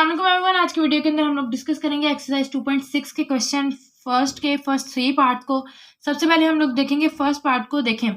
अस्सलाम वालेकुम एवरीवन। आज की वीडियो के अंदर हम लोग डिस्कस करेंगे एक्सरसाइज 2.6 के क्वेश्चन फर्स्ट 3 पार्ट को। सबसे पहले हम लोग देखेंगे फर्स्ट पार्ट को। देखें,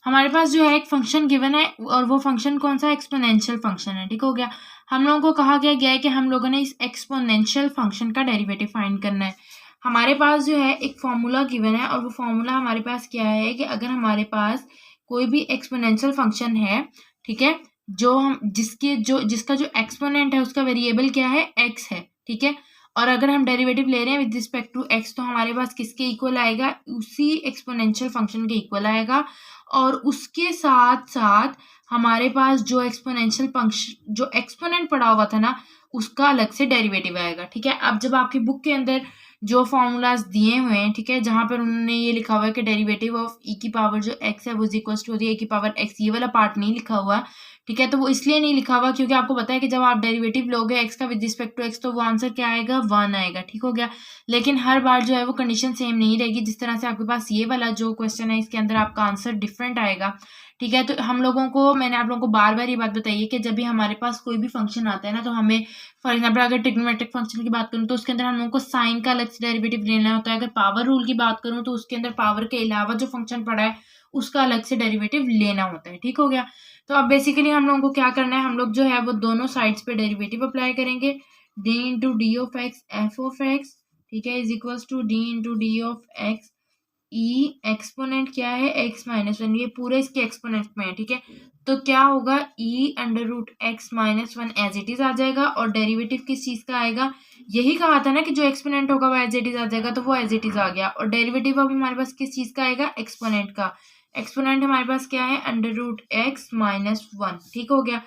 हमारे पास जो है एक फंक्शन गिवन है और वो फंक्शन कौन सा, एक्सपोनेंशियल फंक्शन है। ठीक हो गया। हम लोगों को कहा गया है कि हम लोगों ने इस एक्सपोनेंशियल फंक्शन का डेरिवेटिव फाइंड करना है। हमारे पास जो है एक फॉर्मूला गिवन है और वो फॉर्मूला हमारे पास क्या है कि अगर हमारे पास कोई भी एक्सपोनेंशियल फंक्शन है, ठीक है, जिसका जो एक्सपोनेंट है उसका वेरिएबल क्या है, एक्स है, ठीक है, और अगर हम डेरिवेटिव ले रहे हैं विद रिस्पेक्ट टू एक्स तो हमारे पास किसके इक्वल आएगा, उसी एक्सपोनेंशियल फंक्शन के इक्वल आएगा। और उसके साथ साथ हमारे पास जो एक्सपोनेंशियल फंक्शन जो एक्सपोनेंट पड़ा हुआ था ना उसका अलग से डेरिवेटिव आएगा। ठीक है। अब जब आपकी बुक के अंदर जो फॉर्मूलाज दिए हुए हैं, ठीक है, जहां पर उन्होंने ये लिखा हुआ है कि डेरिवेटिव ऑफ ई की पावर जो एक्स है वो इज इक्वल टू ए की पावर एक्स, ये वाला पार्ट नहीं लिखा हुआ, ठीक है, तो वो इसलिए नहीं लिखा हुआ क्योंकि आपको पता है कि जब आप डेरिवेटिव लोगे एक्स का विद रिस्पेक्ट टू एक्स तो वो आंसर क्या आएगा, 1 आएगा। ठीक हो गया। लेकिन हर बार जो है वो कंडीशन सेम नहीं रहेगी। जिस तरह से आपके पास ये वाला जो क्वेश्चन है इसके अंदर आपका आंसर डिफरेंट आएगा। ठीक है। तो हम लोगों को, मैंने आप लोगों को बार बार ये बात बताई है कि जब भी हमारे पास कोई भी फंक्शन आता है ना तो हमें, फॉर एग्जाम्पल अगर ट्रिग्नोमेट्रिक फंक्शन की बात करूँ तो उसके अंदर हम लोगों को साइन का अलग से डेरिवेटिव लेना होता है। अगर पावर रूल की बात करूँ तो उसके अंदर पावर के अलावा जो फंक्शन पड़ा है उसका अलग से डेरिवेटिव लेना होता है। ठीक हो गया। तो अब बेसिकली हम लोगों को क्या करना है, हम लोग जो है वो दोनों साइड्स पे डेरिवेटिव अप्लाई करेंगे। D into D of X F of X, ठीक है, is equals to D into D of X E exponent क्या है, एक्स माइनस 1, ये पूरे इसके एक्सपोनेंट में है। ठीक है। तो क्या होगा, ई under root x minus 1 as it is आ जाएगा और डेरिवेटिव किस चीज का आएगा, यही कहा था ना कि जो एक्सपोनेंट होगा वो एज इट इज आ जाएगा, तो वो एज इट इज आ गया। और डेरिवेटिव अब हमारे पास किस चीज का आएगा, एक्सपोनेंट का। एक्सपोनेंट हमारे पास क्या है, अंडर रूट एक्स माइनस 1। ठीक हो गया।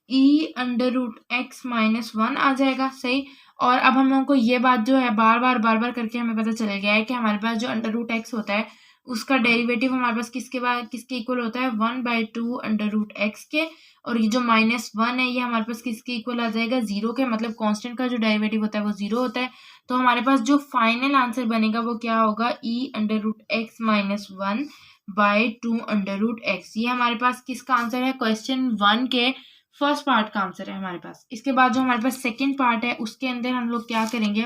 E under root x minus 1 आ जाएगा, सही। और अब हम लोगों को ये बात जो है बार बार करके हमें पता चल गया है कि हमारे पास जो अंडर रूट एक्स होता है उसका डेरिवेटिव हमारे पास किसके इक्वल होता है, 1/2 अंडर रूट एक्स के। और ये जो -1 है ये हमारे पास किसके इक्वल आ जाएगा, 0 के। मतलब कांस्टेंट का जो डेरिवेटिव होता है वो 0 होता है। तो हमारे पास जो फाइनल आंसर बनेगा वो क्या होगा, ई under root x minus 1/2 under root X. ये हमारे पास किसका आंसर है, क्वेश्चन 1 के फर्स्ट पार्ट का आंसर है हमारे पास। इसके बाद जो हमारे पास सेकंड पार्ट है उसके अंदर हम लोग क्या करेंगे,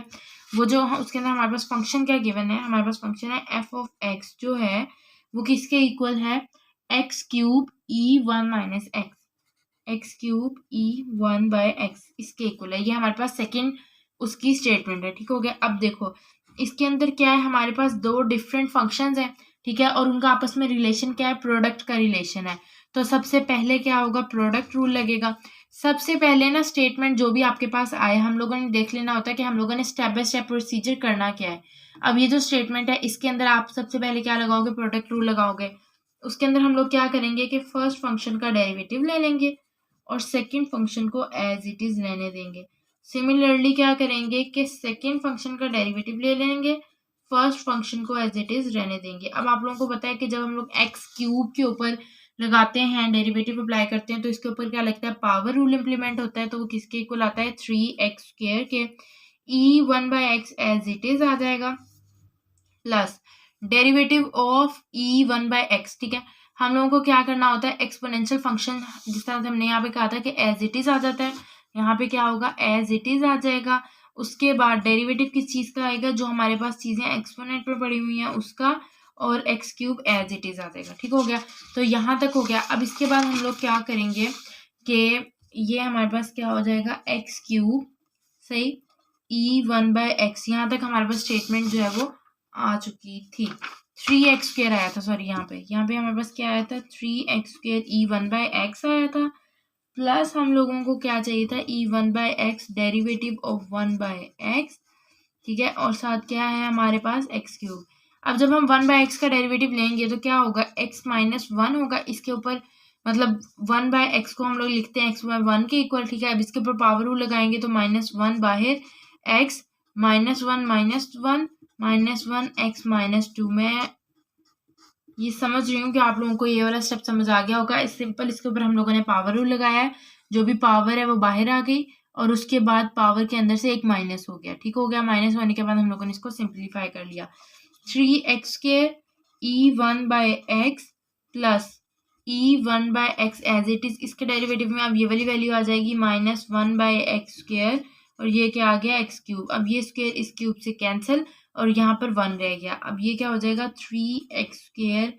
वो जो उसके अंदर हमारे पास फंक्शन क्या गिवन है, हमारे पास फंक्शन है एफ ऑफ एक्स जो है वो किसके इक्वल है, एक्स क्यूब ई 1 माइनस एक्स, एक्स क्यूब ई 1/x इसके इक्वल है। ये हमारे पास सेकंड उसकी स्टेटमेंट है। ठीक हो गया। अब देखो इसके अंदर क्या है, हमारे पास दो डिफरेंट फंक्शंस हैं, ठीक है, और उनका आपस में रिलेशन क्या है, प्रोडक्ट का रिलेशन है। तो सबसे पहले क्या होगा, प्रोडक्ट रूल लगेगा। सबसे पहले ना स्टेटमेंट जो भी आपके पास आए हम लोगों ने देख लेना होता है कि हम लोगों ने स्टेप बाय स्टेप प्रोसीजर करना क्या है। अब ये जो स्टेटमेंट है इसके अंदर आप सबसे पहले क्या लगाओगे, प्रोडक्ट रूल लगाओगे। उसके अंदर हम लोग क्या करेंगे कि फर्स्ट फंक्शन का डेरिवेटिव ले लेंगे और सेकंड फंक्शन को एज इट इज रहने देंगे। सिमिलरली क्या करेंगे कि सेकंड फंक्शन का डेरिवेटिव ले लेंगे, फर्स्ट फंक्शन को एज इट इज रहने देंगे। अब आप लोगों को पता है कि जब हम लोग एक्स क्यूब के ऊपर लगाते हैं, डेरिवेटिव अप्लाई करते हैं, तो इसके ऊपर क्या लगता है, पावर रूल इंप्लीमेंट होता है। तो वो किसके इक्वल आता है, 3x² के। ई 1/x एज इट इज आ जाएगा plus derivative of E 1/x। ठीक है। हम लोगों को क्या करना होता है, एक्सपोनेंशियल फंक्शन जिस तरह से हमने यहाँ पे कहा था कि एज इट इज आ जाता है, यहाँ पे क्या होगा, एज इट इज आ जाएगा। उसके बाद डेरिवेटिव किस चीज का आएगा, जो हमारे पास चीजें एक्सपोनेंट में पड़ी हुई हैं उसका, और x cube as it is आ जाएगा। ठीक हो गया। तो यहाँ तक हो गया। अब इसके बाद हम लोग क्या करेंगे कि ये हमारे पास क्या हो जाएगा, एक्स क्यूब, सही, ई 1/x। यहाँ तक हमारे पास स्टेटमेंट जो है वो आ चुकी थी। 3x² आया था, सॉरी यहाँ पे हमारे पास क्या आया था, 3x² ई 1/x आया था, प्लस हम लोगों को क्या चाहिए था, ई 1/x डेरिवेटिव ऑफ 1/x, ठीक है, और साथ क्या है हमारे पास एक्स क्यूब। अब जब हम 1/x का डेरिवेटिव लेंगे तो क्या होगा, x माइनस 1 होगा इसके ऊपर, मतलब 1/x को हम लोग लिखते हैं x/1 के इक्वल। ठीक है। अब इसके ऊपर पावर रूल लगाएंगे तो -1 बाहर, x -1 -1 x -2। मैं ये समझ रही हूँ कि आप लोगों को ये वाला स्टेप समझ आ गया होगा। इस सिंपल इसके ऊपर हम लोगों ने पावर रूल लगाया है, जो भी पावर है वो बाहर आ गई और उसके बाद पावर के अंदर से एक माइनस हो गया। ठीक हो गया। माइनस होने के बाद हम लोगों ने इसको सिंप्लीफाई कर लिया। 3x² E 1/x plus E 1/x as it is, इसके डेरिवेटिव में अब ये वाली वैल्यू आ जाएगी -1/x² और ये क्या आ गया एक्स क्यूब। अब ये स्क्वायर इस क्यूब से कैंसिल और यहाँ पर 1 रह गया। अब ये क्या हो जाएगा 3x²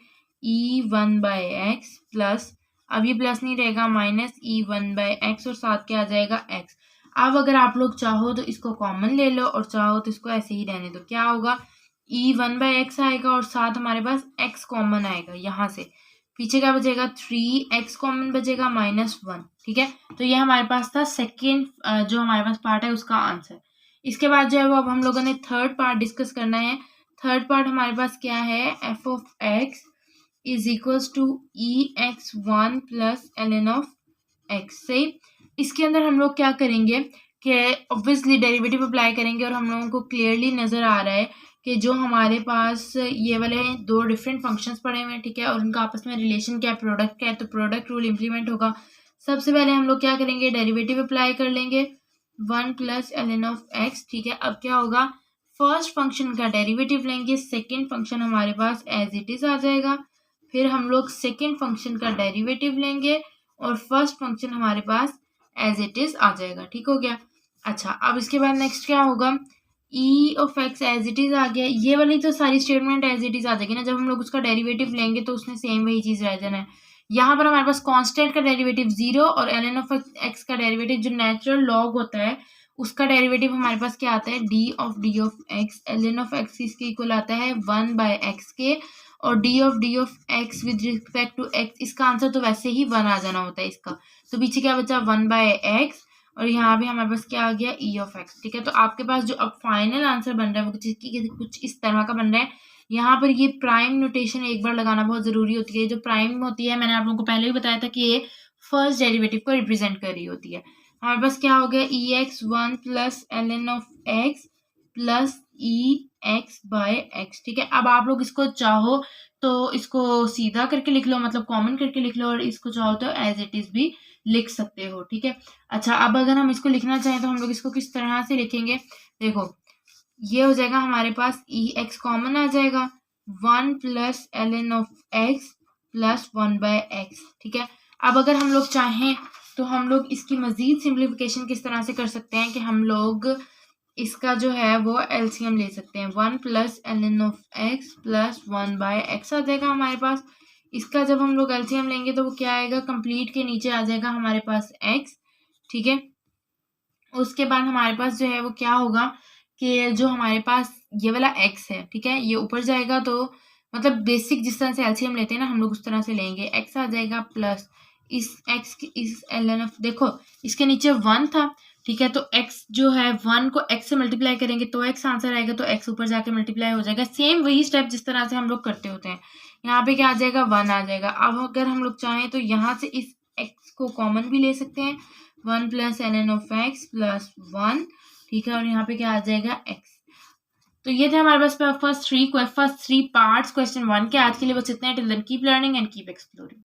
e1/x प्लस, अब ये प्लस नहीं रहेगा, माइनस e1/x और साथ क्या आ जाएगा x। अब अगर आप लोग चाहो तो इसको कॉमन ले लो और चाहो तो इसको ऐसे ही रहने दो। क्या होगा e1/x आएगा और साथ हमारे पास x कॉमन आएगा, यहाँ से पीछे क्या बचेगा 3x कॉमन बचेगा -1। ठीक है, तो ये हमारे पास था सेकेंड जो हमारे पास पार्ट है उसका आंसर। इसके बाद जो है वो अब हम लोगों ने थर्ड पार्ट डिस्कस करना है। थर्ड पार्ट हमारे पास क्या है, f(x) is equals to ex1 plus ln(x) से इसके अंदर हम लोग क्या करेंगे कि ऑब्वियसली डेरिवेटिव अप्लाई करेंगे और हम लोगों को क्लियरली नजर आ रहा है कि जो हमारे पास ये वाले दो डिफरेंट फंक्शंस पड़े हुए हैं, ठीक है, और उनका आपस में रिलेशन क्या है, प्रोडक्ट क्या है, तो प्रोडक्ट रूल इंप्लीमेंट होगा। सबसे पहले हम लोग क्या करेंगे, डेरिवेटिव अप्लाई कर लेंगे 1 प्लस ln(x). ठीक है, अब क्या होगा, फर्स्ट फंक्शन का डेरिवेटिव लेंगे, सेकेंड फंक्शन हमारे पास एज इट इज आ जाएगा। फिर हम लोग सेकेंड फंक्शन का डेरिवेटिव लेंगे और फर्स्ट फंक्शन हमारे पास एज इट इज आ जाएगा। ठीक हो गया। अच्छा, अब इसके बाद नेक्स्ट क्या होगा, e(x) एज इट इज आ गया। ये वाली तो सारी स्टेटमेंट एज इट इज आ जाएगी ना, जब हम लोग उसका डेरिवेटिव लेंगे तो उसने सेम वही चीज रह जाना है। यहाँ पर हमारे पास कांस्टेंट का डेरिवेटिव 0 और ln(x) का डेरिवेटिव जो नेचुरल लॉग होता है उसका डेरिवेटिव हमारे पास क्या आता है, d(x). ln(x) इसके इक्वल आता है 1/x के, और d(x) with respect to x, इसका आंसर तो वैसे ही 1 आ जाना होता है इसका, तो पीछे क्या बचा 1/x और यहाँ भी हमारे पास क्या आ गया e(x). ठीक है, तो आपके पास जो अब फाइनल आंसर बन रहा है वो कुछ इस तरह का बन रहा है। यहाँ पर ये प्राइम नोटेशन एक बार लगाना बहुत जरूरी होती है। जो प्राइम होती है मैंने आप लोगों को पहले भी बताया था कि ये फर्स्ट डेरिवेटिव को रिप्रेजेंट कर रही होती है। हमारे पास क्या हो गया ex1 plus ln(x) plus ex/x। ठीक है, अब आप लोग इसको चाहो तो इसको सीधा करके लिख लो, मतलब कॉमन करके लिख लो, और इसको चाहो तो एज इट इज भी लिख सकते हो। ठीक है, अच्छा, अब अगर हम इसको लिखना चाहें तो हम लोग इसको किस तरह से लिखेंगे, देखो ये हो जाएगा हमारे पास ex कॉमन आ जाएगा 1 प्लस ln(x) प्लस 1/x। ठीक है, अब अगर हम लोग चाहें तो हम लोग इसकी मजीद सिंप्लीफिकेशन किस तरह से कर सकते हैं कि हम लोग इसका जो है वो एलसीएम ले सकते हैं। 1 प्लस ln(x) प्लस 1/x आ जाएगा हमारे पास। इसका जब हम लोग एलसीएम लेंगे तो वो क्या आएगा, कंप्लीट के नीचे आ जाएगा हमारे पास x। ठीक है, उसके बाद हमारे पास जो है वो क्या होगा कि जो हमारे पास ये वाला x है, ठीक है, ये ऊपर जाएगा, तो मतलब बेसिक जिस तरह से एलसीएम लेते हैं ना हम लोग उस तरह से लेंगे। x आ जाएगा प्लस इस x इस ln देखो इसके नीचे 1 था, ठीक है, तो x जो है 1 को x से मल्टीप्लाई करेंगे तो x आंसर आएगा, तो x ऊपर जाके मल्टीप्लाई हो जाएगा। सेम वही स्टेप जिस तरह से हम लोग करते होते हैं। यहाँ पे क्या आ जाएगा 1 आ जाएगा। अब अगर हम लोग चाहें तो यहाँ से इस x को कॉमन भी ले सकते हैं, 1 प्लस ln(x) प्लस 1। ठीक है, और यहाँ पे क्या आ जाएगा x। तो ये थे हमारे पास फर्स्ट थ्री पार्ट्स क्वेश्चन 1 के। आज के लिए बस इतना है। Till then keep learning and keep exploring.